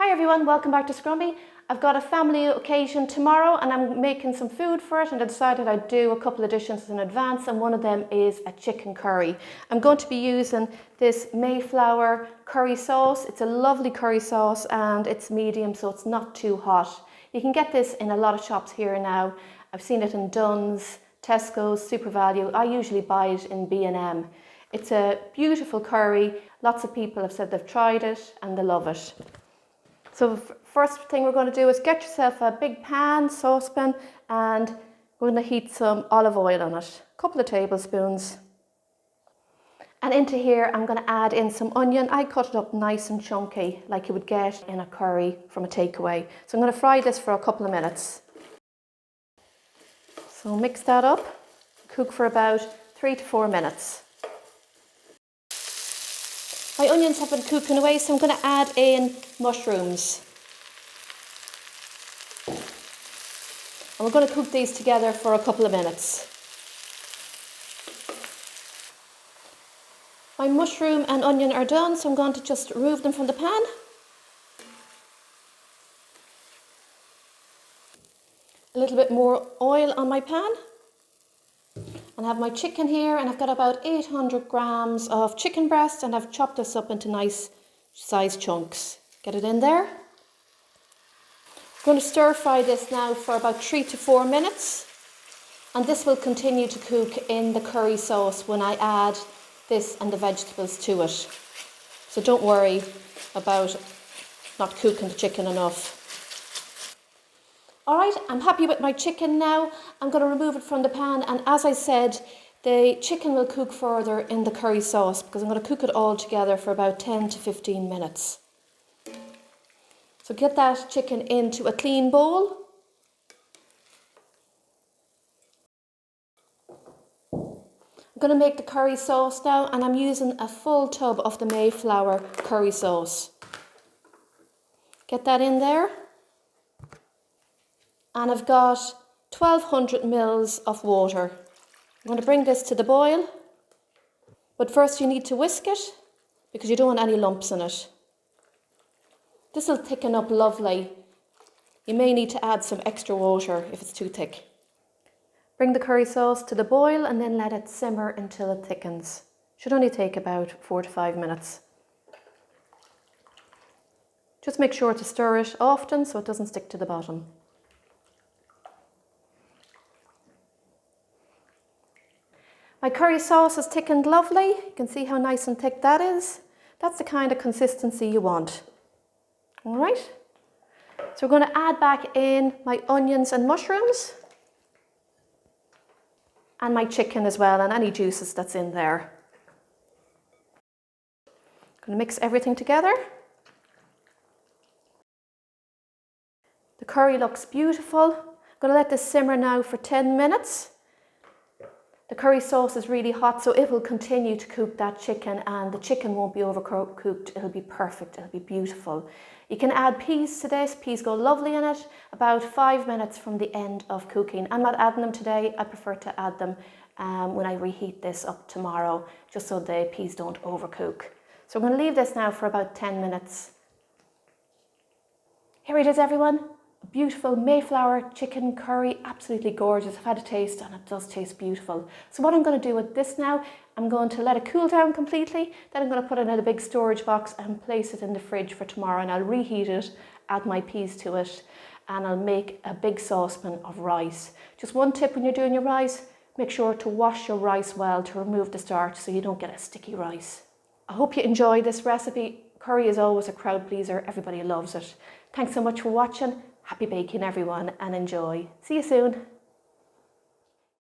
Hi everyone, welcome back to Scrummy. I've got a family occasion tomorrow and I'm making some food for it, and I decided I'd do a couple of dishes in advance, and one of them is a chicken curry. I'm going to be using this Mayflower curry sauce. It's a lovely curry sauce and it's medium, so it's not too hot. You can get this in a lot of shops here now. I've seen it in Dunn's, Tesco's, SuperValu. I usually buy it in B&M. It's a beautiful curry. Lots of people have said they've tried it and they love it. So first thing we're going to do is get yourself a big pan, saucepan, and we're going to heat some olive oil on it, a couple of tablespoons. And into here I'm going to add in some onion. I cut it up nice and chunky like you would get in a curry from a takeaway. So I'm going to fry this for a couple of minutes. So mix that up, cook for about 3 to 4 minutes. My onions have been cooking away, so I'm going to add in mushrooms. And we're going to cook these together for a couple of minutes. My mushroom and onion are done, so I'm going to just remove them from the pan. A little bit more oil on my pan. And I have my chicken here, and I've got about 800 grams of chicken breast, and I've chopped this up into nice sized chunks. Get it in there. I'm going to stir fry this now for about 3 to 4 minutes, and this will continue to cook in the curry sauce when I add this and the vegetables to it. So don't worry about not cooking the chicken enough. Alright, I'm happy with my chicken now. I'm going to remove it from the pan, and as I said, the chicken will cook further in the curry sauce because I'm going to cook it all together for about 10 to 15 minutes. So get that chicken into a clean bowl. I'm going to make the curry sauce now, and I'm using a full tub of the Mayflower curry sauce. Get that in there. And I've got 1200 mils of water. I'm going to bring this to the boil, but first you need to whisk it because you don't want any lumps in it. This will thicken up lovely. You may need to add some extra water if it's too thick. Bring the curry sauce to the boil and then let it simmer until it thickens. Should only take about 4 to 5 minutes. Just make sure to stir it often so it doesn't stick to the bottom. My curry sauce has thickened lovely. You can see how nice and thick that is. That's the kind of consistency you want. All right. So we're going to add back in my onions and mushrooms. And my chicken as well, and any juices that's in there. I'm going to mix everything together. The curry looks beautiful. I'm going to let this simmer now for 10 minutes. The curry sauce is really hot, so it will continue to cook that chicken, and the chicken won't be overcooked. It'll be perfect, it'll be beautiful. You can add peas to this. Peas go lovely in it. About 5 minutes from the end of cooking. I'm not adding them today. I prefer to add them when I reheat this up tomorrow, just so the peas don't overcook. So I'm going to leave this now for about 10 minutes. Here it is, everyone. A beautiful Mayflower chicken curry, absolutely gorgeous. I've had a taste and it does taste beautiful. So what I'm going to do with this now, I'm going to let it cool down completely. Then I'm going to put it in a big storage box and place it in the fridge for tomorrow, and I'll reheat it, add my peas to it, and I'll make a big saucepan of rice. Just one tip when you're doing your rice, make sure to wash your rice well to remove the starch so you don't get a sticky rice. I hope you enjoy this recipe. Curry is always a crowd pleaser. Everybody loves it. Thanks so much for watching. Happy baking everyone, and enjoy. See you soon.